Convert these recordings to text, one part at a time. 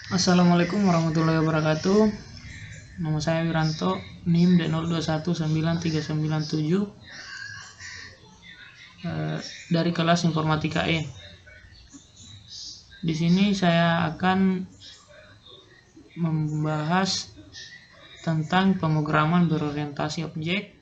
Assalamualaikum warahmatullahi wabarakatuh. Nama saya Wiranto, NIM D02193997 dari kelas Informatika E. Di sini saya akan membahas tentang pemrograman berorientasi objek.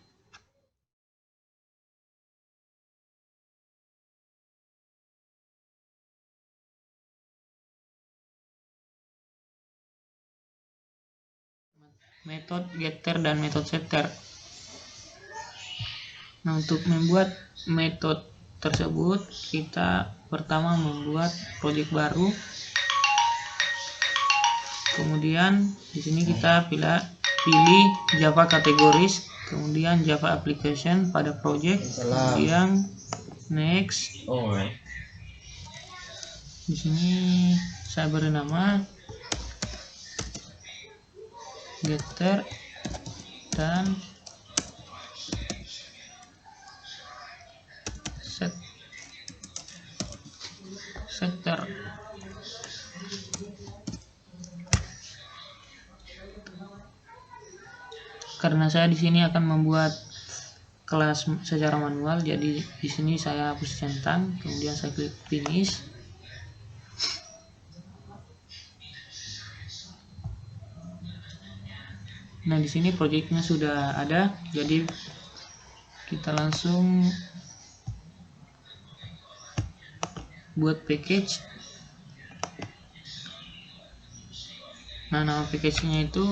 Metode getter dan metode setter. Nah, untuk membuat metode tersebut, kita pertama membuat project baru. Kemudian di sini kita pilih Java kategoris, kemudian Java application pada project, kemudian next. Di sini saya beri nama getter dan setter. Karena saya di sini akan membuat kelas secara manual, jadi di sini saya hapus centang, kemudian saya klik finish. Nah, di sini projectnya sudah ada, jadi kita langsung buat package. Nah, nama package-nya itu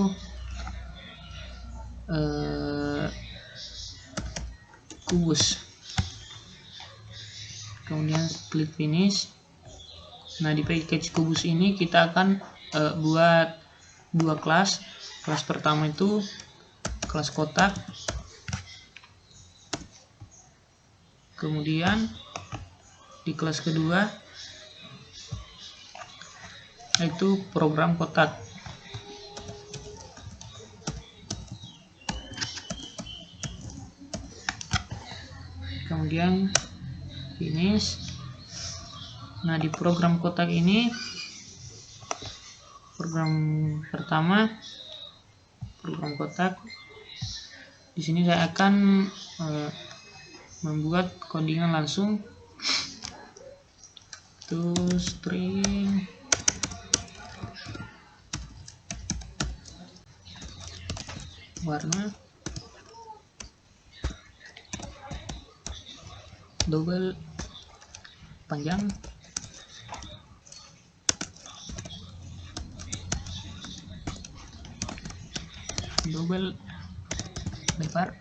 kubus. Kemudian klik finish. Nah, di package kubus ini kita akan buat dua kelas. Kelas pertama itu kelas kotak, kemudian di kelas kedua yaitu program kotak. Kemudian finish. Nah, di program kotak ini, program pertama program kotak, di sini saya akan membuat codingan langsung to string warna double panjang double lebar.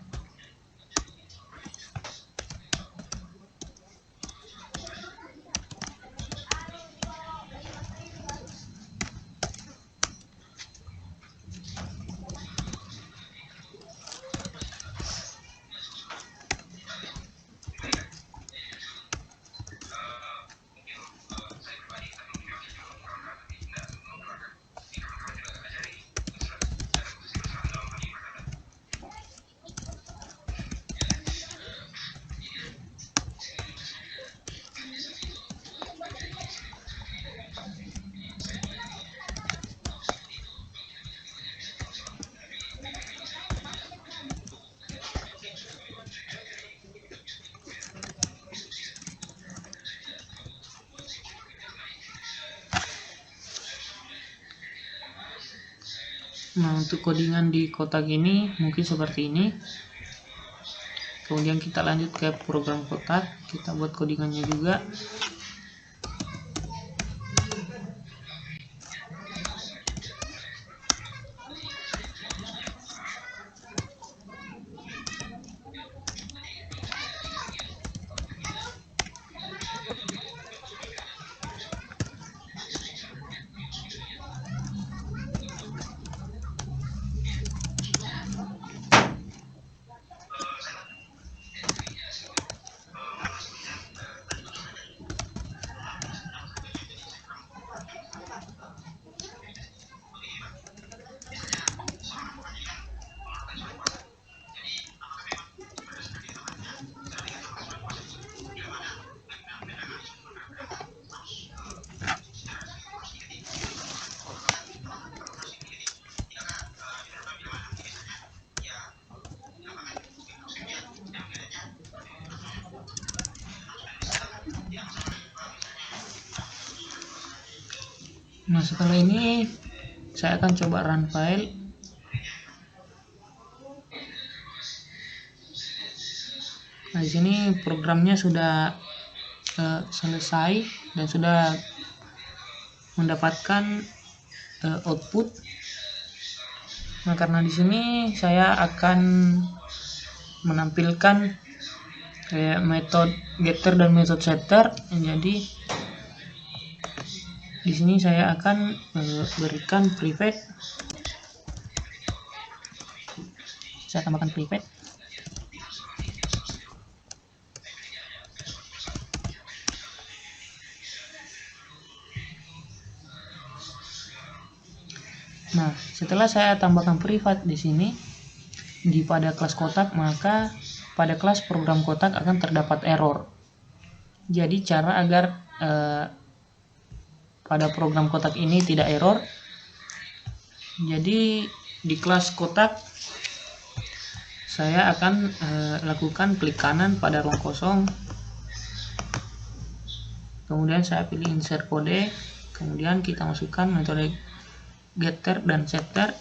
Nah, untuk codingan di kotak ini mungkin seperti ini. Kemudian kita lanjut ke program kotak, kita buat codingannya juga. Nah, setelah ini saya akan coba run file. Nah, di sini programnya sudah selesai dan sudah mendapatkan output. Nah, karena di sini saya akan menampilkan metode getter dan metode setter. Jadi di sini saya akan berikan private. Saya tambahkan private. Nah, setelah saya tambahkan private di sini pada kelas kotak, maka pada kelas program kotak akan terdapat error. Jadi cara agar pada program kotak ini tidak error, jadi di kelas kotak saya akan lakukan klik kanan pada ruang kosong, kemudian saya pilih insert kode, kemudian kita masukkan metode getter dan setter.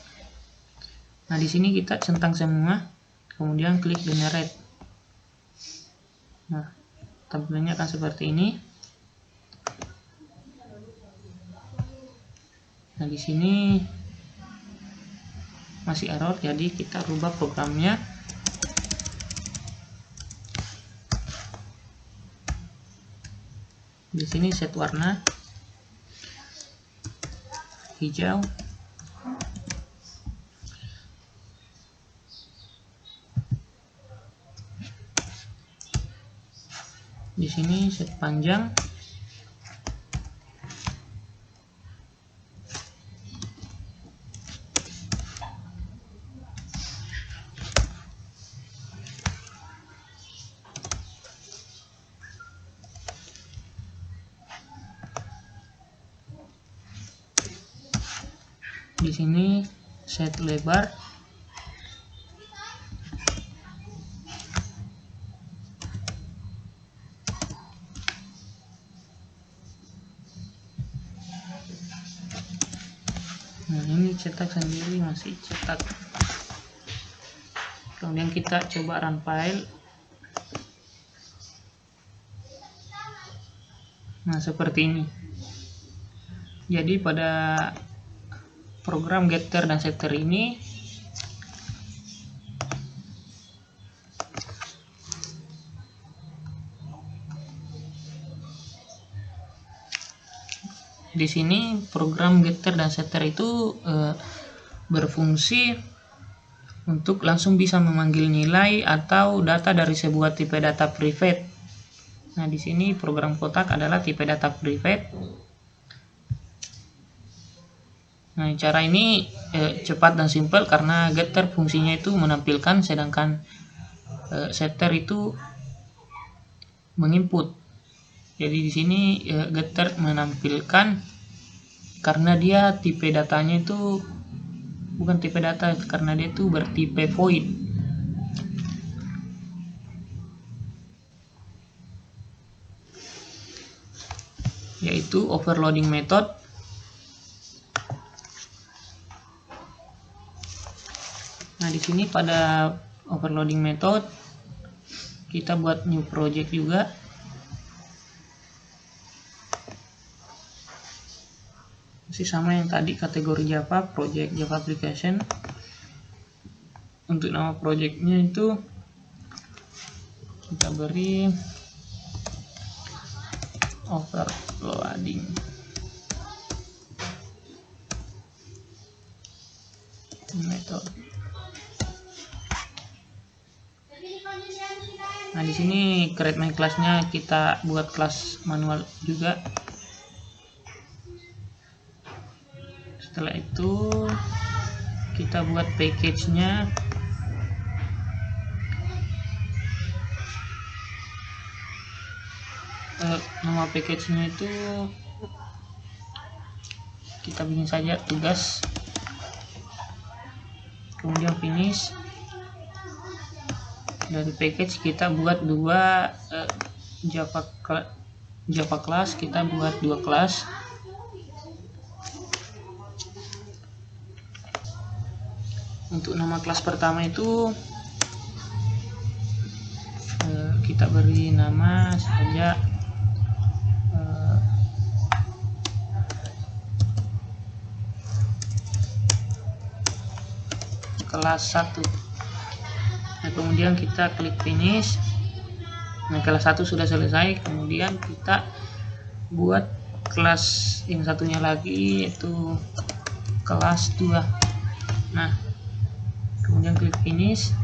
Nah, di sini kita centang semua, kemudian klik generate. Nah, tampilannya akan seperti ini. Nah, di sini masih error, jadi kita rubah programnya. Di sini set warna hijau. Di sini set panjang. Di sini set lebar. Nah, ini cetak sendiri, masih cetak. Kemudian kita coba run file. Nah, seperti ini. Jadi pada program getter dan setter ini di sini program getter dan setter itu berfungsi untuk langsung bisa memanggil nilai atau data dari sebuah tipe data private. Nah, di sini program kotak adalah tipe data private. Nah, cara ini cepat dan simpel karena getter fungsinya itu menampilkan, sedangkan setter itu menginput. Jadi di sini getter menampilkan karena dia tipe datanya itu bukan tipe data, karena dia itu bertipe void. Yaitu overloading method. Nah, di sini pada overloading method kita buat new project juga. Masih sama yang tadi, kategori Java, project Java application. Untuk nama projectnya itu kita beri overloading method. Nah, di sini create my class-nya kita buat kelas manual juga. Setelah itu kita buat package-nya. Nama package-nya itu kita bikin saja tugas, kemudian finish. Dari package kita buat dua Java class, kita buat dua kelas. Untuk nama kelas pertama itu kita beri nama saja kelas 1. Nah, kemudian kita klik finish. Nah, kelas 1 sudah selesai. Kemudian kita buat kelas yang satunya lagi, yaitu kelas 2. Nah, kemudian klik finish.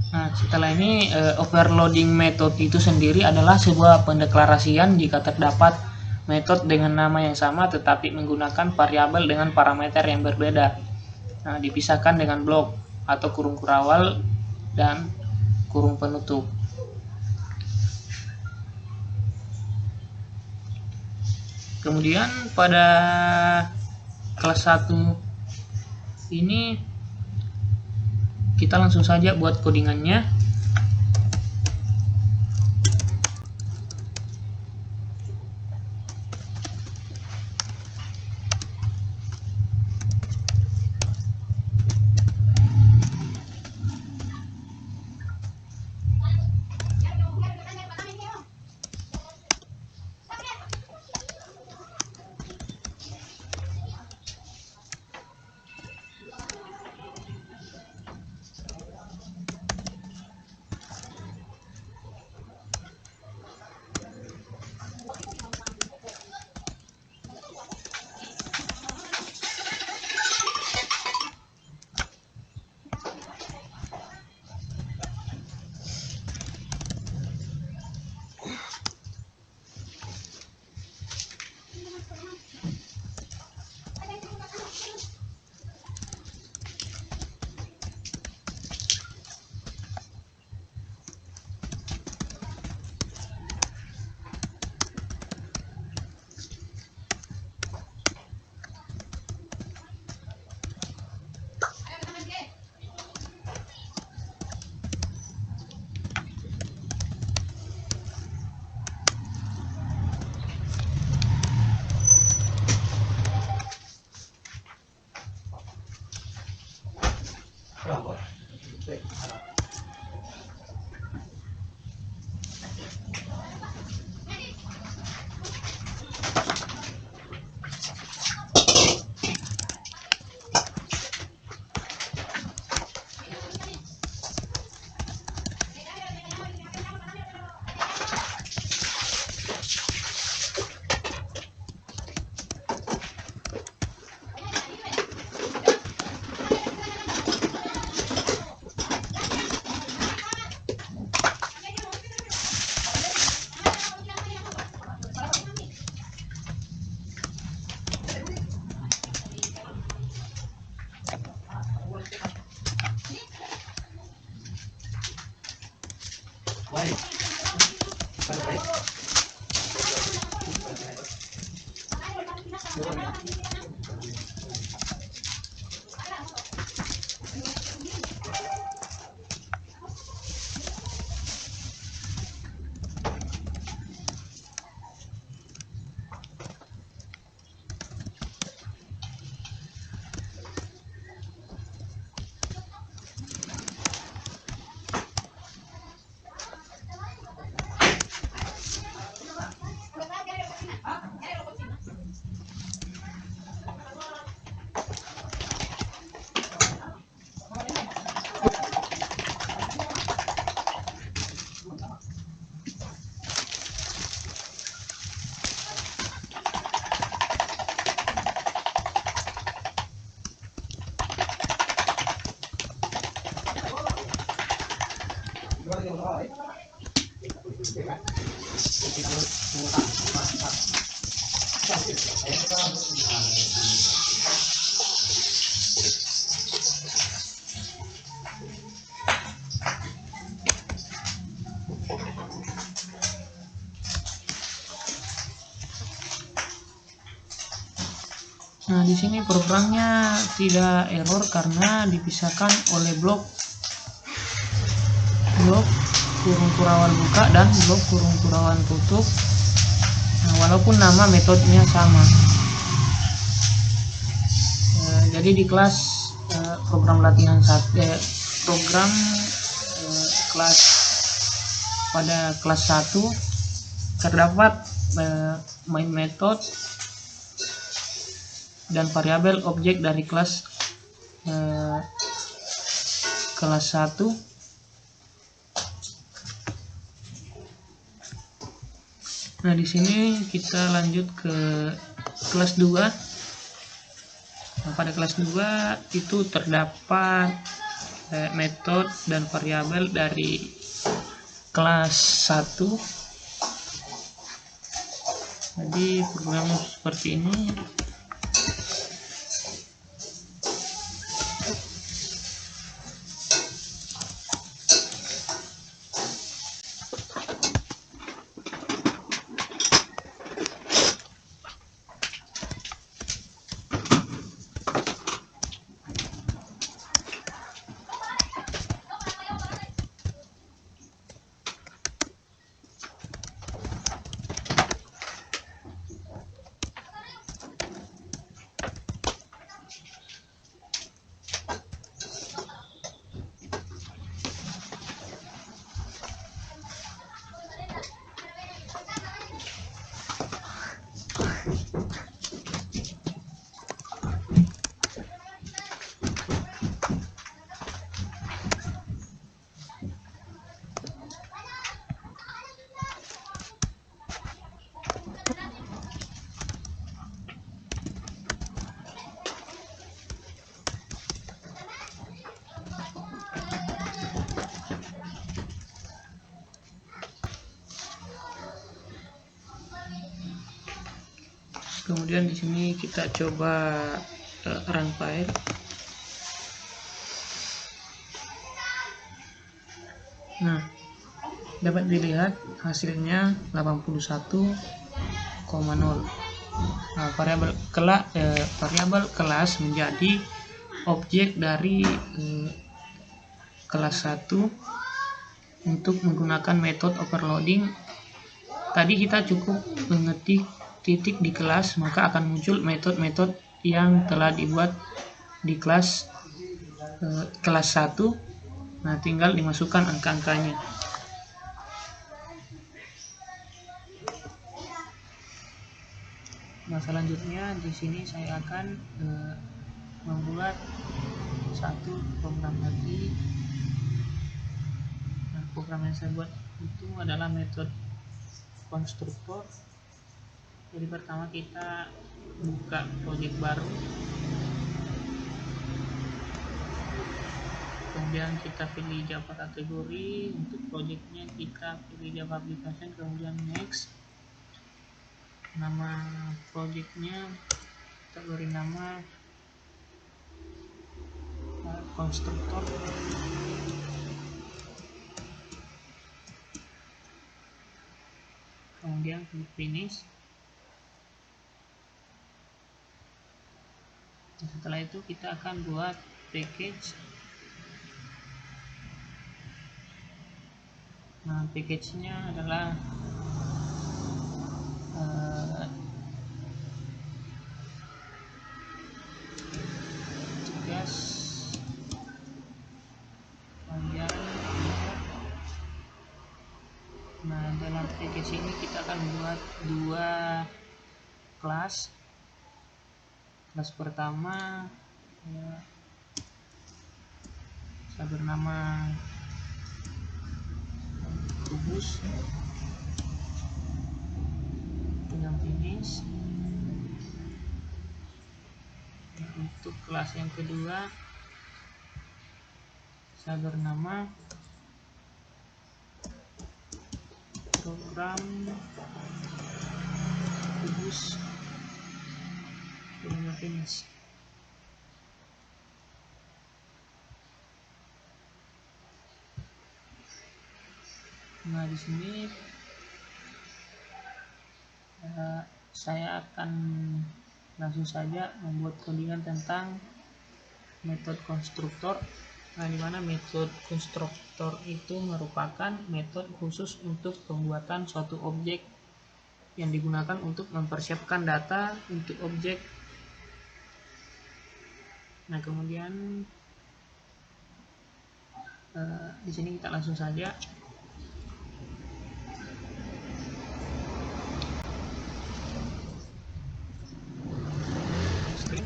Nah, setelah ini overloading method itu sendiri adalah sebuah pendeklarasian jika terdapat metode dengan nama yang sama tetapi menggunakan variabel dengan parameter yang berbeda. Nah, dipisahkan dengan blok atau kurung kurawal dan kurung penutup. Kemudian pada kelas 1 ini kita langsung saja buat codingannya. Nah, di sini programnya tidak error karena dipisahkan oleh blok kurung kurawal buka dan blok kurung kurawal tutup. Nah, walaupun nama metodenya sama. Jadi di kelas program latihan program kelas pada kelas 1 terdapat main method dan variabel objek dari kelas 1. Nah, di sini kita lanjut ke kelas 2. Nah, pada kelas 2 itu terdapat metode dan variabel dari kelas 1. Jadi programnya seperti ini. Kemudian di sini kita coba run file. Nah, dapat dilihat hasilnya 81,0. Nah, variabel kelas menjadi objek dari kelas 1 untuk menggunakan metode overloading. Tadi kita cukup mengetik titik di kelas, maka akan muncul metode-metode yang telah dibuat di kelas 1. Nah, tinggal dimasukkan angka-angkanya. Nah, selanjutnya di sini saya akan membuat satu program lagi. Nah, program yang saya buat itu adalah metode konstruktor. Jadi pertama kita buka project baru, kemudian kita pilih Java kategori. Untuk projectnya kita pilih Java application, kemudian next. Nama projectnya kita beri nama konstruktor. Kemudian klik finish. Setelah itu kita akan buat package. Nah, package-nya adalah gas panjang. Nah, dalam package ini kita akan membuat dua kelas. Kelas pertama saya bernama kubus dengan finish. Nah, untuk kelas yang kedua saya bernama program kubus dengan finish. Nah, di sini saya akan langsung saja membuat codingan tentang metode konstruktor. Nah, di mana metode konstruktor itu merupakan metode khusus untuk pembuatan suatu objek yang digunakan untuk mempersiapkan data untuk objek Nah, kemudian di sini kita langsung saja screen.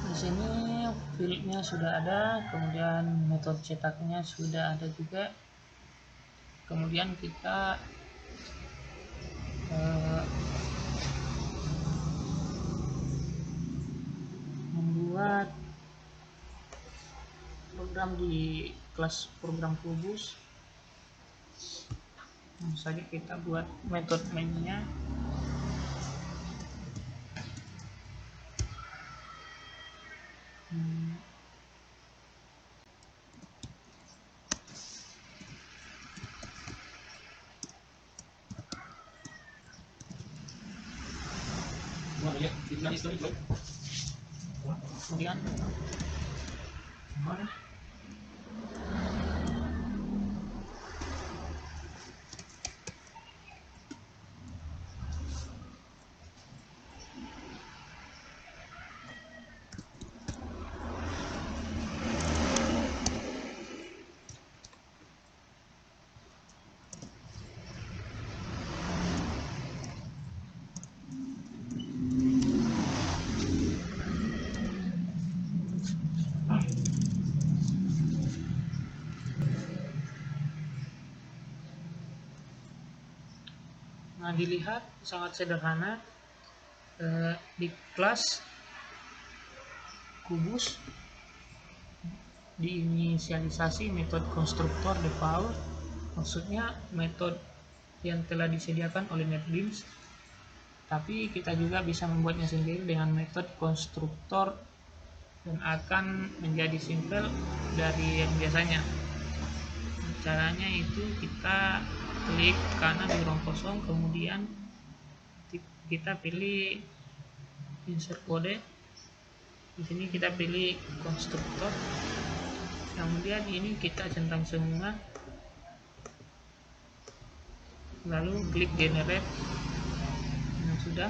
Di sini fieldnya sudah ada, kemudian metode cetaknya sudah ada juga. Kemudian kita membuat program di kelas program Kubus. Langsung saja kita buat metode mainnya. Kemudian nah, dilihat sangat sederhana. Di kelas Kubus diinisialisasi metode konstruktor default, maksudnya metode yang telah disediakan oleh NetBeans, tapi kita juga bisa membuatnya sendiri dengan metode konstruktor dan akan menjadi simpel dari yang biasanya. Caranya itu kita klik kanan di ruang kosong, kemudian kita pilih insert kode. Di sini kita pilih konstruktor, kemudian ini kita centang semua, lalu klik generate. Nah, sudah.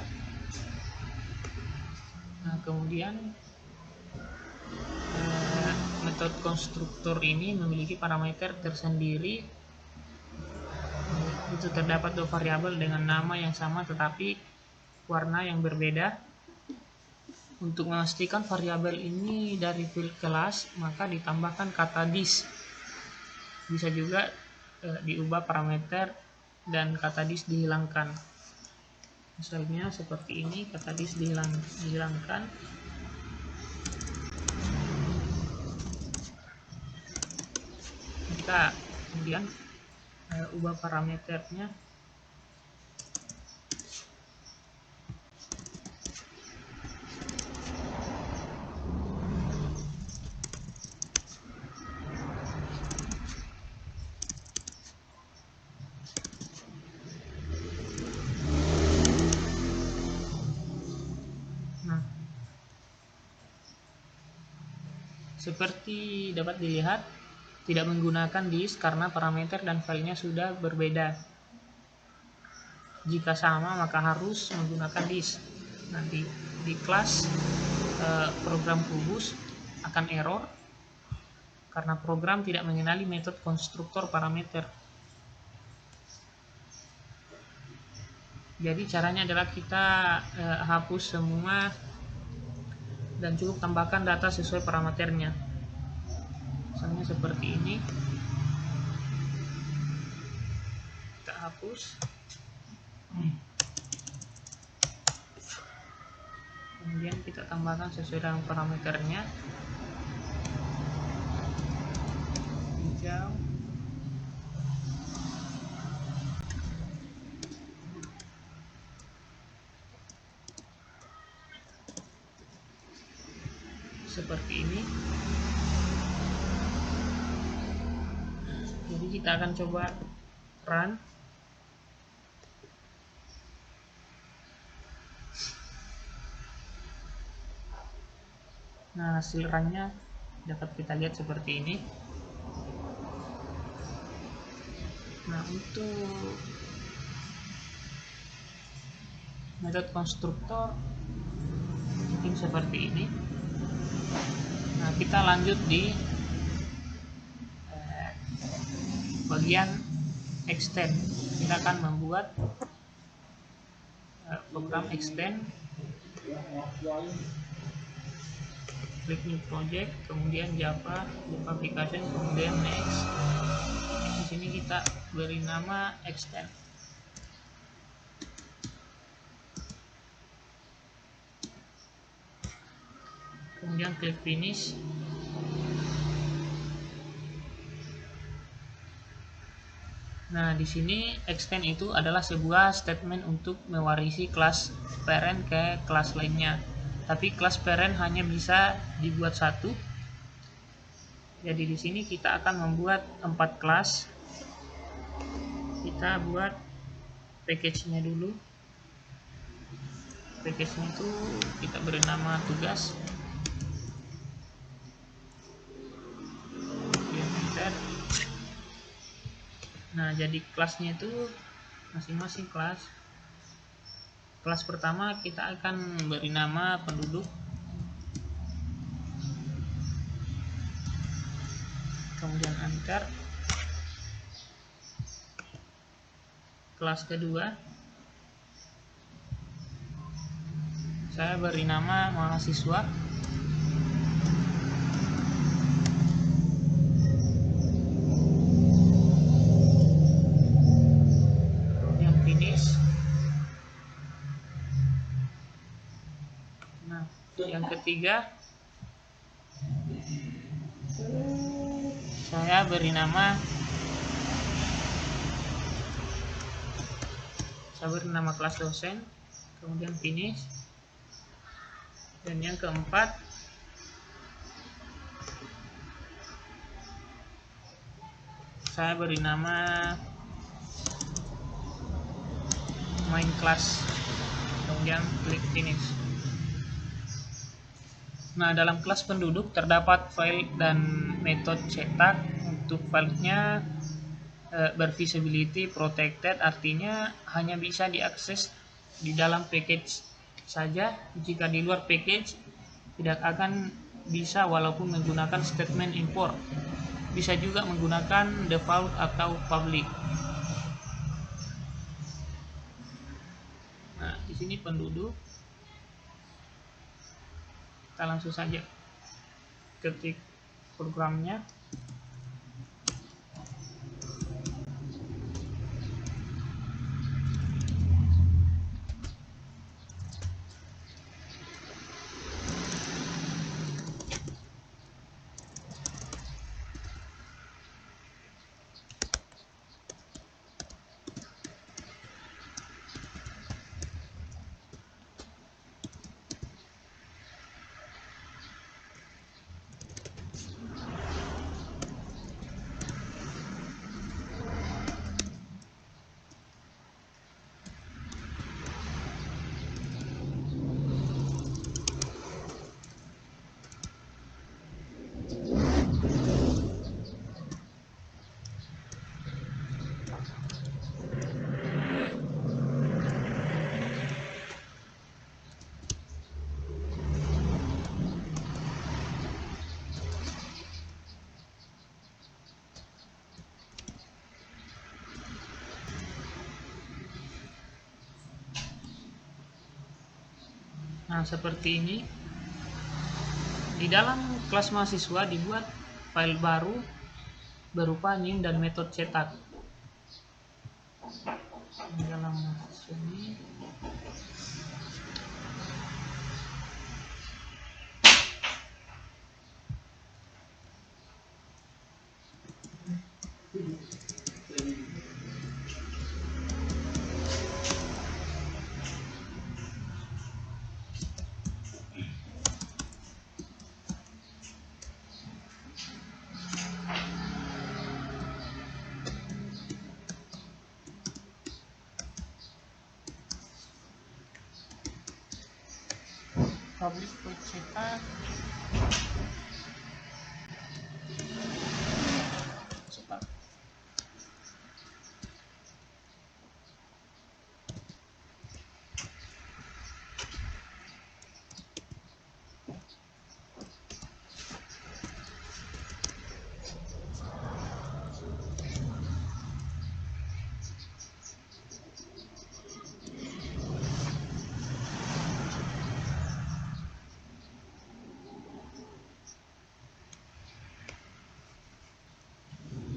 Nah, kemudian metode konstruktor ini memiliki parameter tersendiri. Itu terdapat dua variabel dengan nama yang sama tetapi warna yang berbeda. Untuk memastikan variabel ini dari field kelas, maka ditambahkan kata this. Bisa juga diubah parameter dan kata this dihilangkan. Misalnya seperti ini, kata this dihilangkan. Kita kemudian ubah parameternya. Nah, seperti dapat dilihat, tidak menggunakan this karena parameter dan filenya sudah berbeda. Jika sama maka harus menggunakan this. Nanti di kelas program Kubus akan error karena program tidak mengenali metode konstruktor parameter. Jadi caranya adalah kita hapus semua dan cukup tambahkan data sesuai parameternya. Misalnya seperti ini. Kita hapus. Kemudian kita tambahkan sesuai dengan parameternya. Hijau. Seperti ini. Jadi kita akan coba run. Nah, hasil runnya dapat kita lihat seperti ini. Nah, untuk metode konstruktor mungkin seperti ini. Nah, kita lanjut di bagian extend. Kita akan membuat program extend. Klik new project, kemudian Java application, kemudian next. Di sini kita beri nama extend. Kemudian klik finish. Nah, di sini extend itu adalah sebuah statement untuk mewarisi kelas parent ke kelas lainnya. Tapi kelas parent hanya bisa dibuat satu. Jadi di sini kita akan membuat 4 kelas. Kita buat package-nya dulu. Package-nya itu kita beri nama tugas. Enter. Nah, jadi kelasnya itu masing-masing kelas. Kelas pertama kita akan beri nama penduduk. Kemudian enter. Kelas kedua saya beri nama mahasiswa. Kemudian finish. Nah, yang ketiga saya beri nama kelas dosen, kemudian finish. Dan yang keempat saya beri nama main class, kemudian klik finish. Nah, dalam kelas penduduk terdapat file dan metode cetak. Untuk filenya bervisibility protected, artinya hanya bisa diakses di dalam package saja. Jika di luar package tidak akan bisa, walaupun menggunakan statement import. Bisa juga menggunakan default atau public. Nah, di sini penduduk. Kita langsung saja ketik programnya. Nah, seperti ini. Di dalam kelas mahasiswa dibuat file baru berupa NIM dan metode cetak. Di dalam mahasiswa ini public cetak cetak.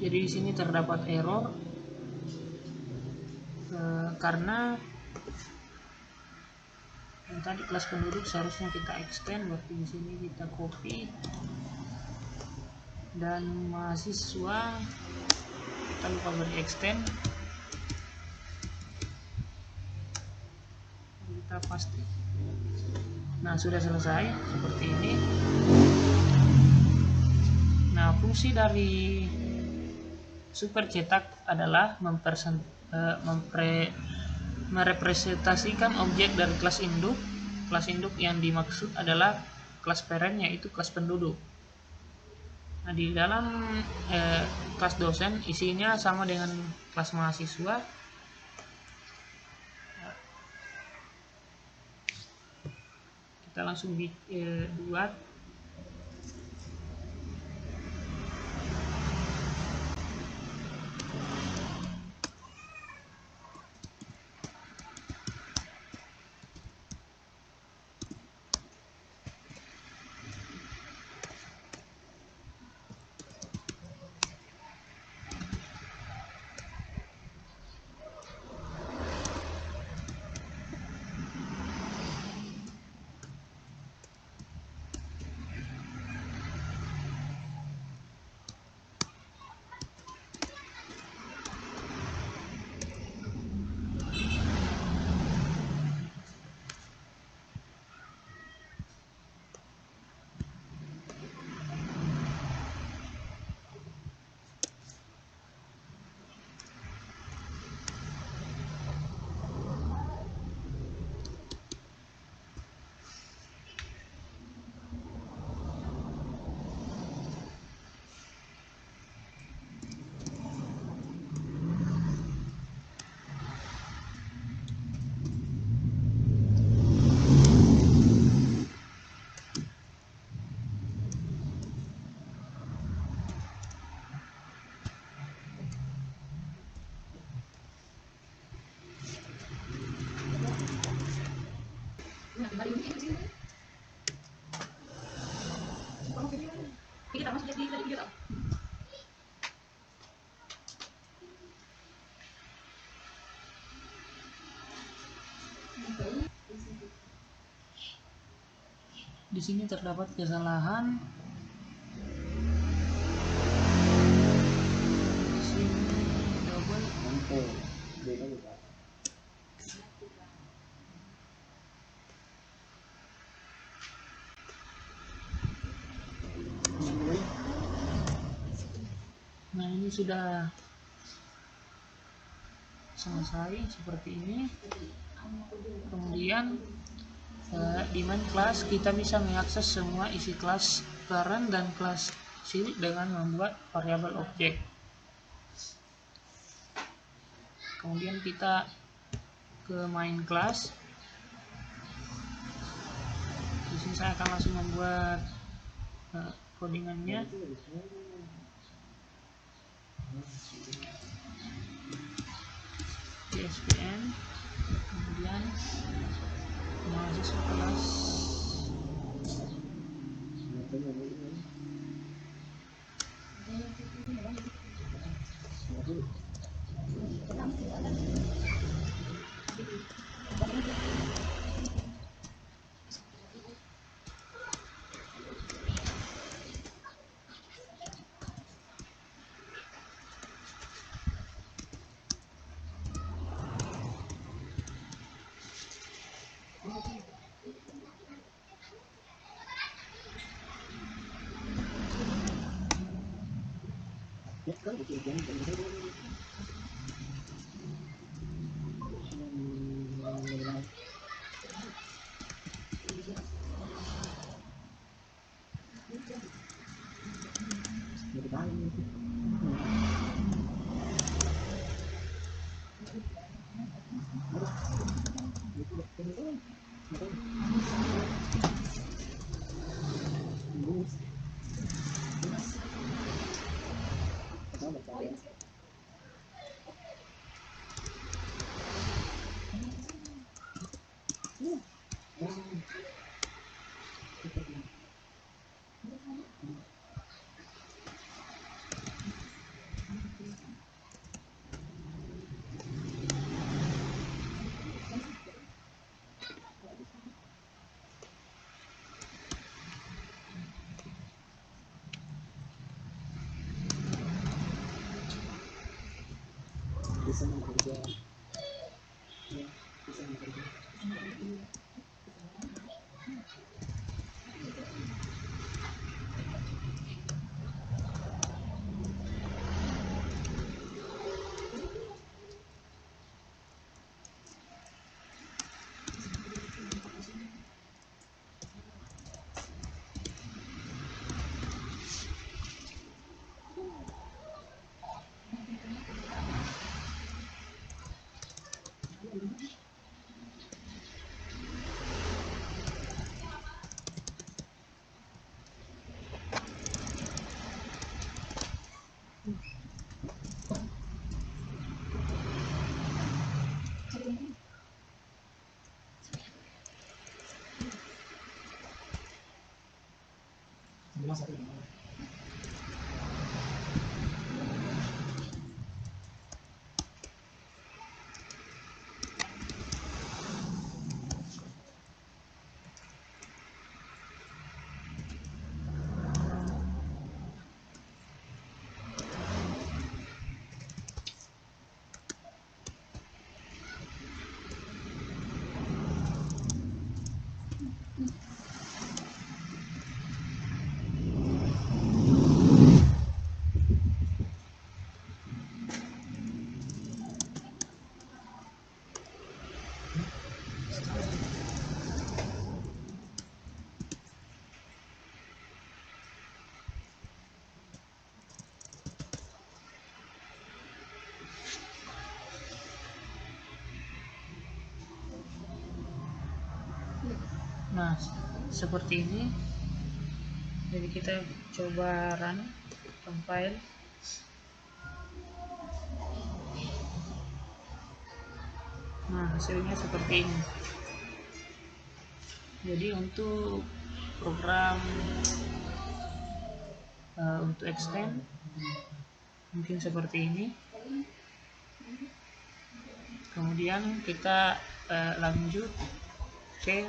Jadi di sini terdapat error karena yang tadi kelas penduduk seharusnya kita extend, berarti di sini kita copy, dan mahasiswa kita lupa beri extend, kita pasti. Nah, sudah selesai seperti ini. Nah, fungsi dari super cetak adalah merepresentasikan objek dari kelas induk. Kelas induk yang dimaksud adalah kelas parent, yaitu kelas penduduk. Nah, di dalam kelas dosen isinya sama dengan kelas mahasiswa. Kita langsung buat. Di sini terdapat kesalahan. Di sini double. Nah, ini sudah selesai seperti ini. Kemudian di main class kita bisa mengakses semua isi kelas parent dan kelas child dengan membuat variabel objek. Kemudian kita ke main class. Di sini saya akan langsung membuat codingannya. ESPN, kemudian mahasiswa kelas. Bisa bekerja, ya, bisa bekerja. Nah, seperti ini. Jadi kita coba run compile. Nah, hasilnya seperti ini. Jadi untuk program untuk extend mungkin seperti ini. Kemudian kita lanjut ke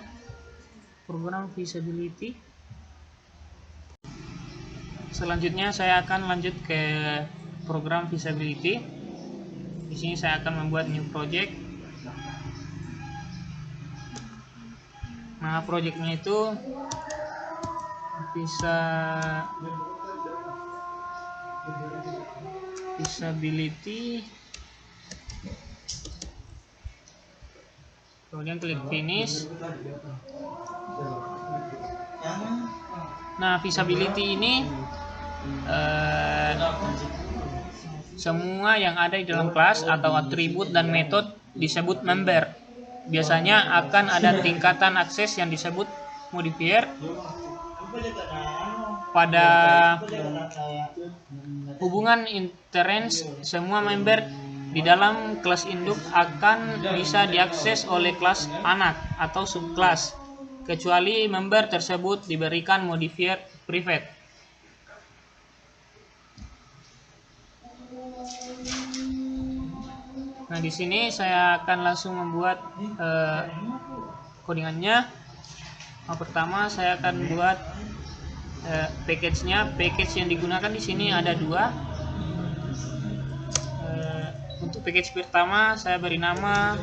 program feasibility. Selanjutnya saya akan lanjut ke program feasibility. Di sini saya akan membuat new project. Nah, projectnya itu feasibility. Kemudian klik finish. Nah, feasibility ini semua yang ada di dalam kelas atau atribut dan metode disebut member. Biasanya akan ada tingkatan akses yang disebut modifier. Pada hubungan interrange, semua member di dalam kelas induk akan bisa diakses oleh kelas anak atau subkelas, kecuali member tersebut diberikan modifier private. Nah, di sini saya akan langsung membuat codingannya. Yang pertama saya akan buat package-nya. Package yang digunakan di sini ada dua. Untuk package pertama saya beri nama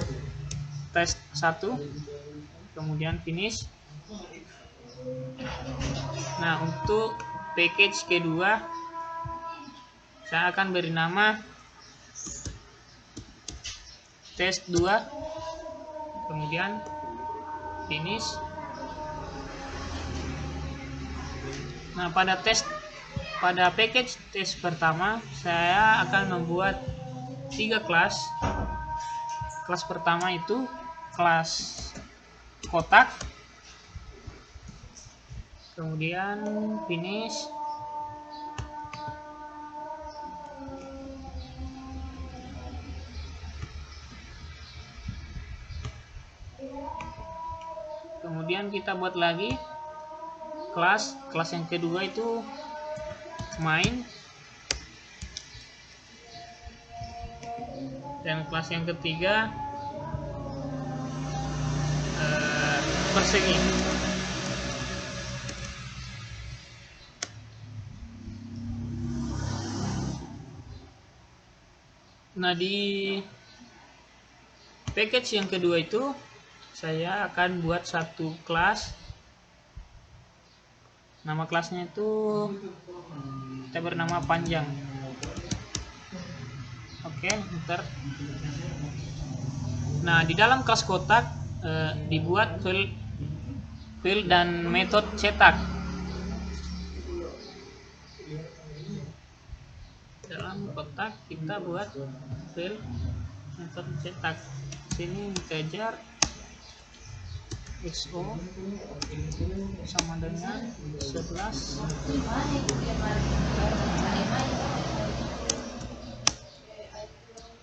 test 1, kemudian finish. Nah, untuk package kedua saya akan beri nama test 2, kemudian finish. Nah, pada package test pertama saya akan membuat 3 kelas. Kelas pertama itu kelas kotak, kemudian finish, kemudian kita buat lagi kelas yang kedua itu main, dan kelas yang ketiga persegi. Nah, di package yang kedua itu saya akan buat satu kelas. Nama kelasnya itu kita bernama panjang. Oke, ntar. Nah, di dalam kelas kotak dibuat file dan metode cetak. Dalam kotak kita buat file metode cetak. Sini kejar XO sama dengan 11,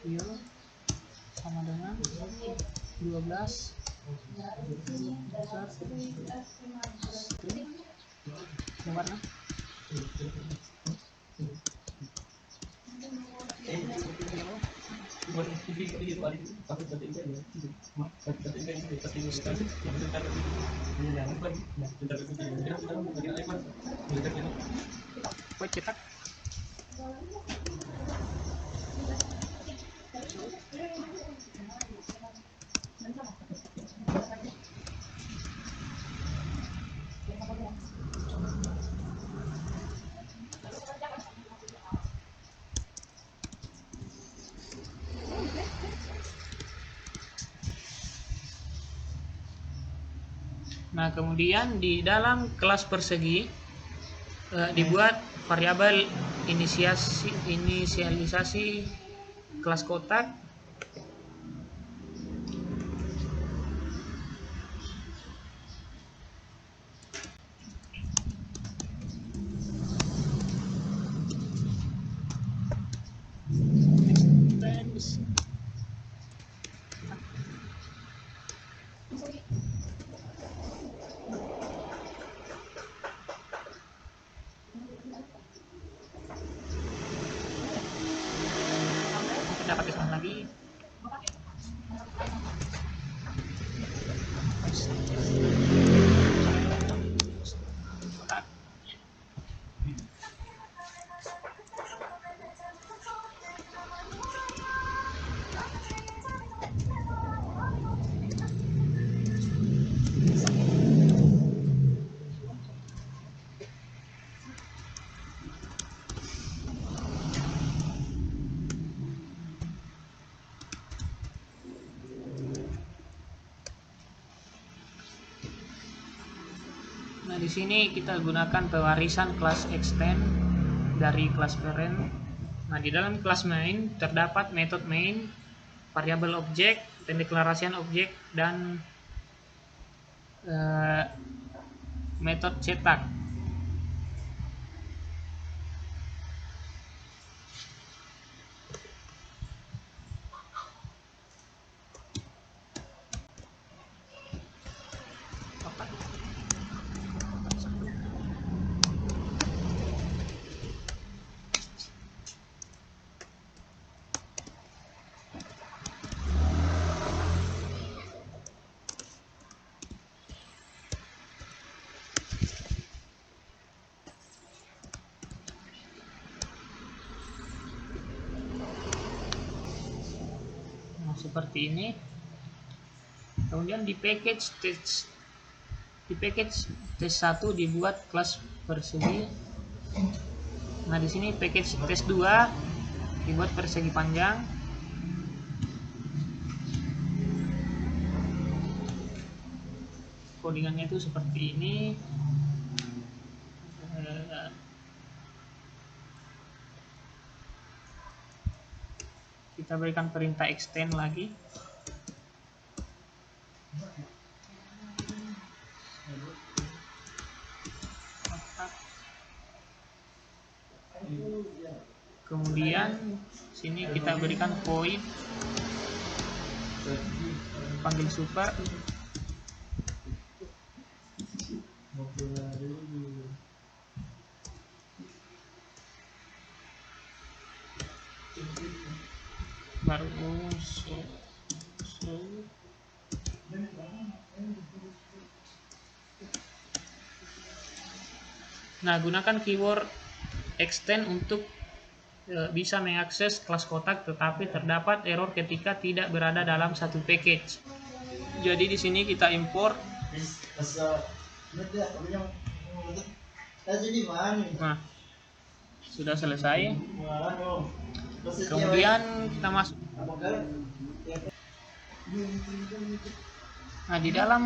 view sama dengan 12, warna buat cetak. Nah, kemudian di dalam kelas persegi dibuat variabel inisialisasi kelas kotak. Dapat diskon lagi. Nah, di sini kita gunakan pewarisan kelas extend dari kelas parent. Nah, di dalam kelas main terdapat metode main, variabel objek, pendeklarasian objek, dan metode cetak. seperti ini. Kemudian di package tes 1 dibuat kelas persegi. Nah, di sini package tes 2 dibuat persegi panjang. Codingannya itu seperti ini. Kita berikan perintah extend lagi. Kemudian sini kita berikan void panggil super. Baru nah, gunakan keyword extend untuk bisa mengakses kelas kotak, tetapi terdapat error ketika tidak berada dalam satu package. Jadi di sini kita import. Nah, sudah selesai. Kemudian kita masuk. Nah, di dalam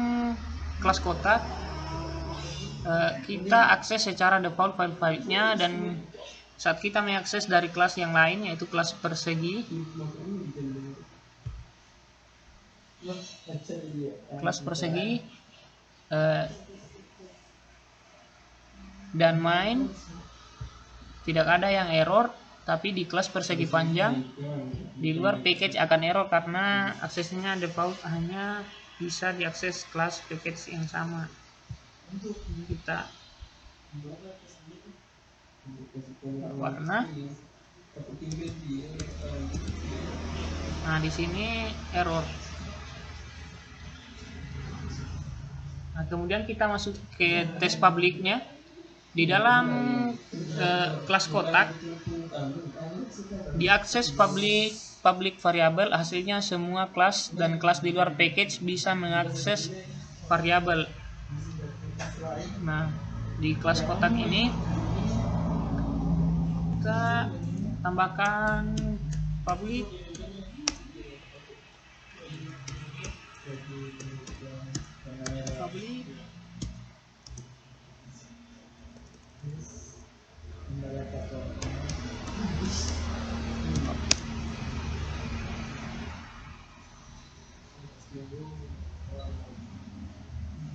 kelas kotak kita akses secara default file-filenya, dan saat kita mengakses dari kelas yang lain yaitu kelas persegi, dan main tidak ada yang error, tapi di kelas persegi panjang di luar package akan error karena aksesnya default hanya bisa diakses kelas package yang sama. Kita warna. Nah, di sini error. Nah, kemudian kita masuk ke tes publiknya. Di dalam kelas kotak diakses public variable, hasilnya semua kelas dan kelas di luar package bisa mengakses variabel. Nah, di kelas kotak ini kita tambahkan public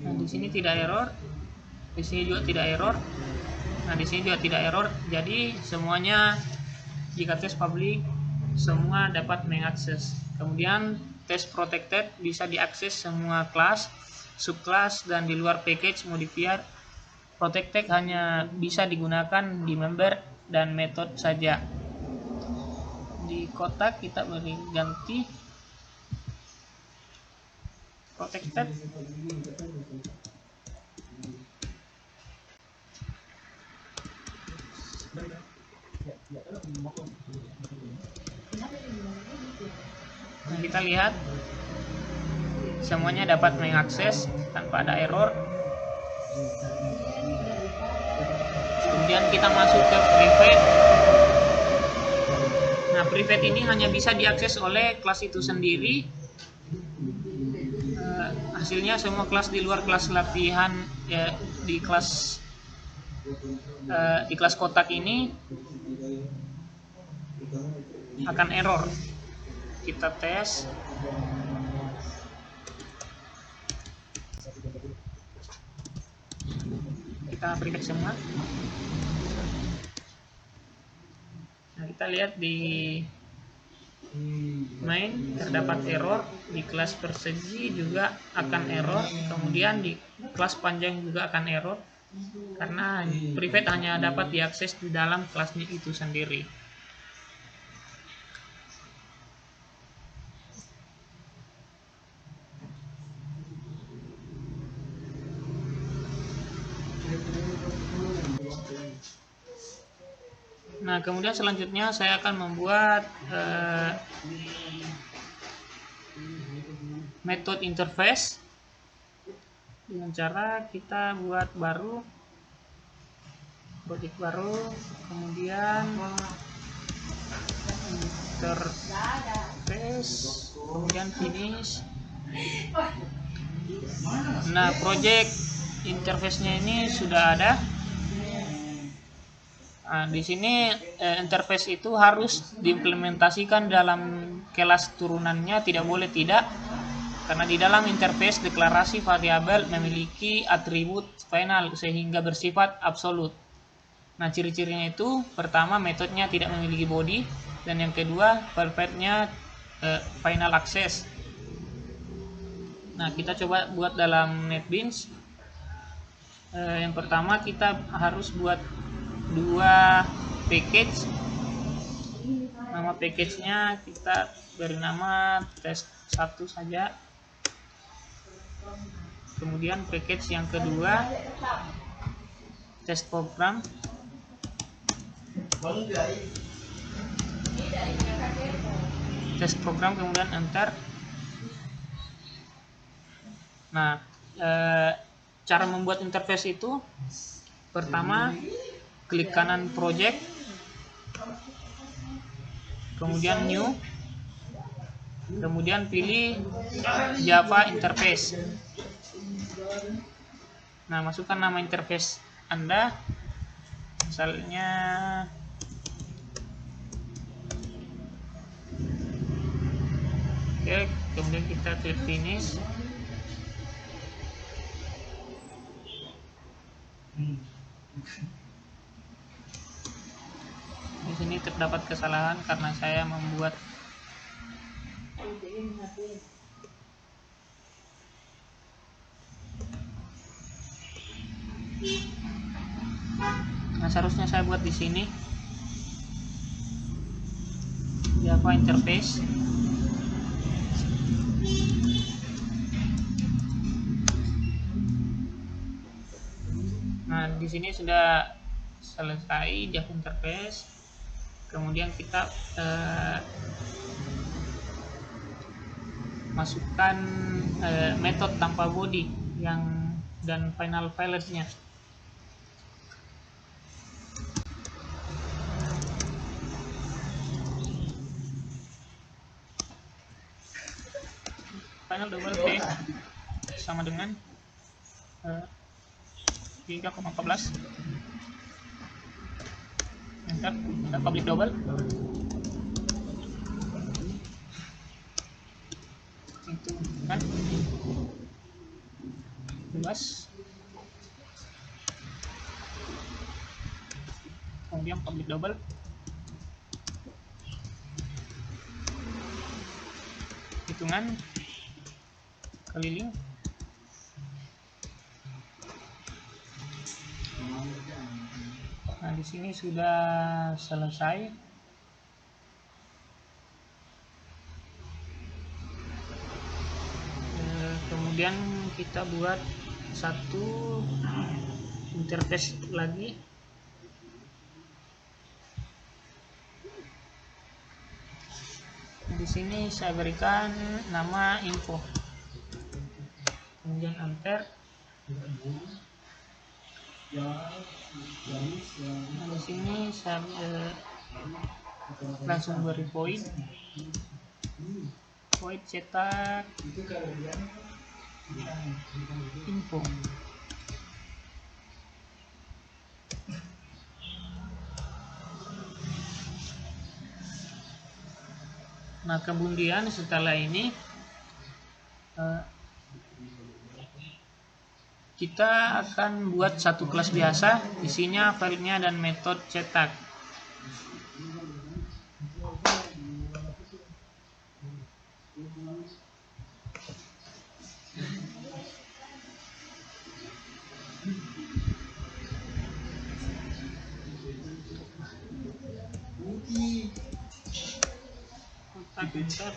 nah, di sini tidak error, di sini juga tidak error. Nah, di sini juga tidak error. Jadi semuanya jika tes public semua dapat mengakses. Kemudian tes protected bisa diakses semua kelas, subclass, dan di luar package modifier. Protected hanya bisa digunakan di member dan method saja. Di kotak kita beri ganti protected. Nah, kita lihat semuanya dapat mengakses tanpa ada error. Kemudian kita masuk ke private. Nah, private ini hanya bisa diakses oleh kelas itu sendiri. Hasilnya semua kelas di luar kelas latihan di kelas kotak ini akan error. Kita tes. Kita berikan semua. Nah, kita lihat di main terdapat error, di kelas persegi juga akan error, kemudian di kelas panjang juga akan error karena private hanya dapat diakses di dalam kelasnya itu sendiri. Nah, kemudian selanjutnya saya akan membuat method interface dengan cara kita buat project baru, kemudian interface, kemudian finish. Nah, project interface-nya ini sudah ada. Nah, di sini interface itu harus diimplementasikan dalam kelas turunannya, tidak boleh tidak. Karena di dalam interface deklarasi variabel memiliki atribut final sehingga bersifat absolut. Nah, ciri-cirinya itu pertama metodenya tidak memiliki body, dan yang kedua value-nya final access. Nah, kita coba buat dalam NetBeans. Yang pertama kita harus buat dua package. Nama package-nya kita beri nama test 1 saja. Kemudian package yang kedua test program. Test program, kemudian enter. Nah, cara membuat interface itu pertama klik kanan project, kemudian new, kemudian pilih Java interface. Nah, masukkan nama interface Anda, misalnya oke, kemudian kita klik finish. Di sini terdapat kesalahan karena saya membuat nah, seharusnya saya buat di sini Java interface. Nah, di sini sudah selesai Java interface. Kemudian kita masukkan metode tanpa body dan final value-nya. Final double P sama dengan 3,14. Enter, kita public double. Itu kan luas. Kemudian public double. Hitungan keliling. Nah, di sini sudah selesai. Kemudian kita buat satu interface lagi. Di sini saya berikan nama info. Kemudian enter. Nah, di sini saya langsung beri void cetak info. Nah, kemudian setelah ini kita akan buat satu kelas biasa, isinya filenya dan metode cetak. Enter.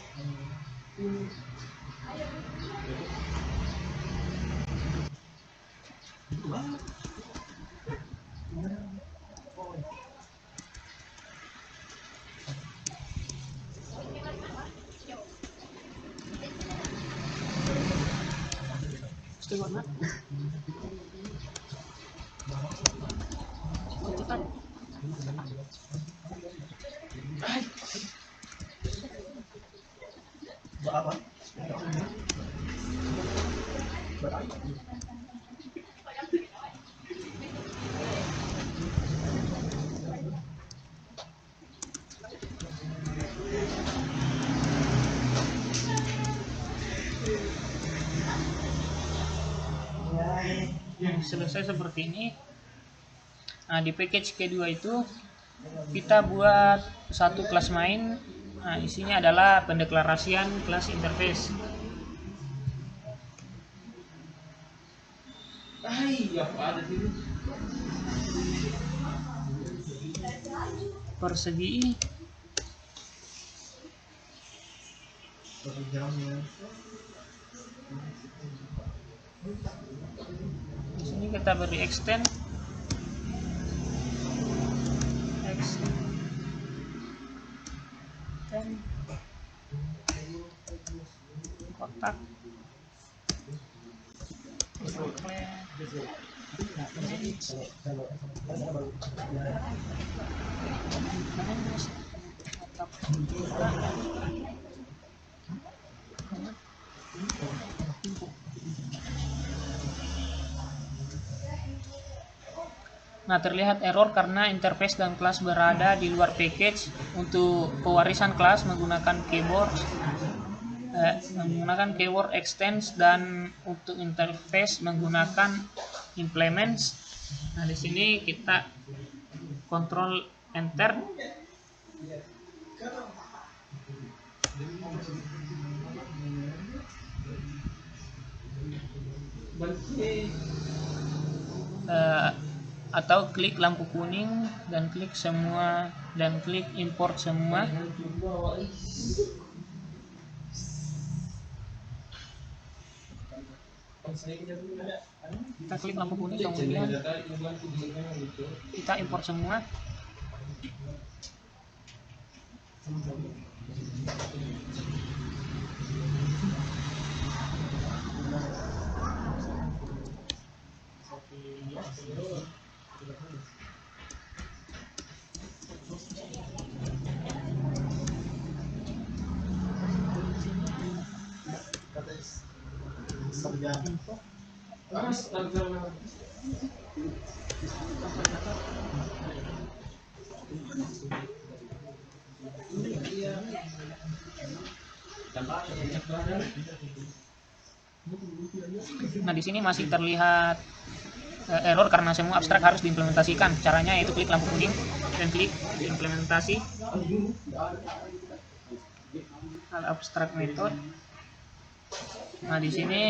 Selesai seperti ini. Nah, di package kedua itu kita buat satu kelas main. Nah, isinya adalah pendeklarasian kelas interface. Persegi. Di sini kita beri extend kotak Nah, terlihat error karena interface dan kelas berada di luar package. Untuk pewarisan kelas menggunakan keyword extends, dan untuk interface menggunakan implements. Nah, di sini kita Ctrl Enter. Atau klik lampu kuning dan klik semua dan klik import semua. Kita klik lampu kuning, kemudian kita import semua. Nah, di sini masih terlihat error karena semua abstrak harus diimplementasikan. Caranya yaitu klik lampu kuning dan klik implementasi al abstrak method. Nah, di sini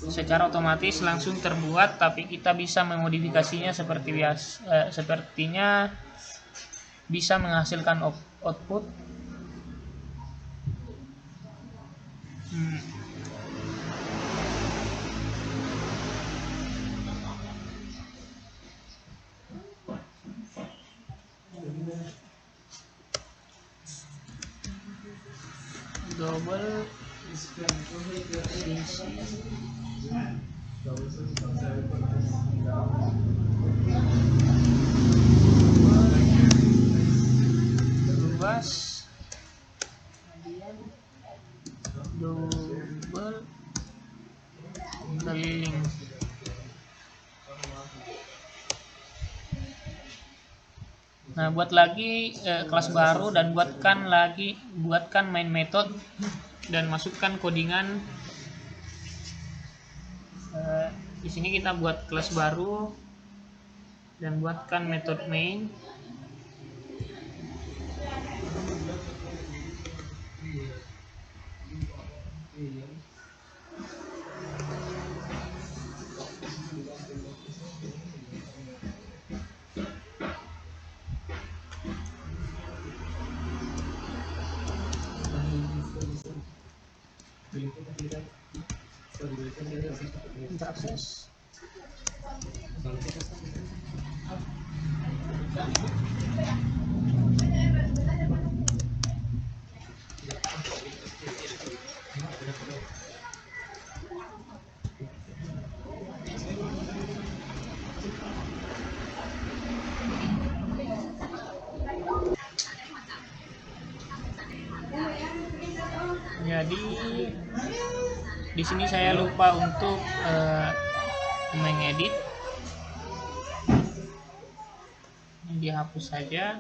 secara otomatis langsung terbuat, tapi kita bisa memodifikasinya seperti biasa. Sepertinya bisa menghasilkan output. Double sisi luas, double keliling. Nah, buat lagi kelas baru dan buatkan main method dan masukkan codingan. Di sini kita buat kelas baru dan buatkan method main. Interakses. Di sini saya lupa untuk mengedit. Ini dihapus saja.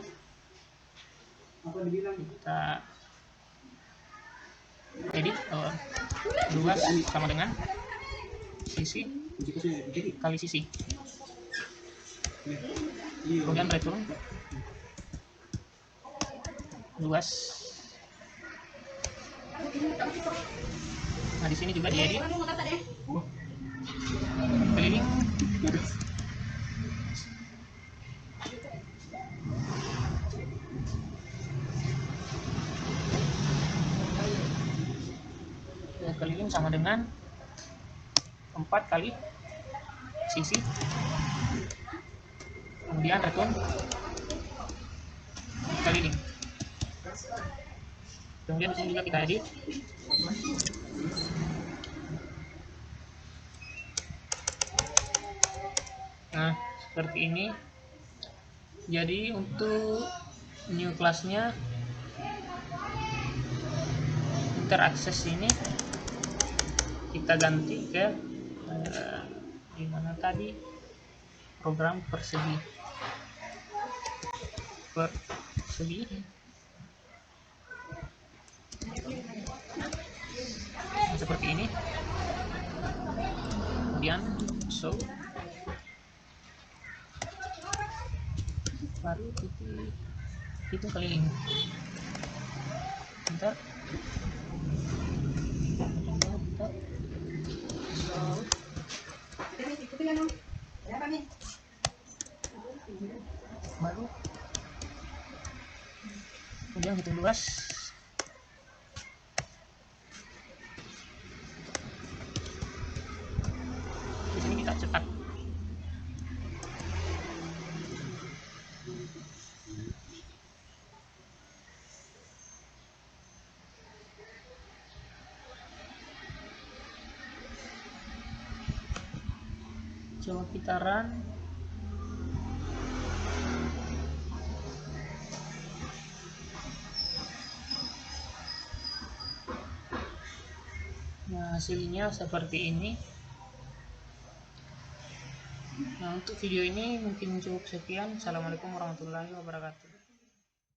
Kita edit luas sama dengan sisi kali sisi, kemudian return luas. Nah, di sini juga diedit keliling. Keliling sama dengan 4 kali sisi, kemudian return keliling. Kemudian di sini juga kita edit. Nah, seperti ini. Jadi untuk new class-nya interakses ini kita ganti ke di mana tadi, program persegi. Seperti ini. Kemudian show, baru itu keliling. Bentar. Baru kemudian hitung luas. Di sini kita cetak. Coba kita run. Nah, hasilnya seperti ini. Nah, untuk video ini mungkin cukup sekian. Assalamualaikum warahmatullahi wabarakatuh.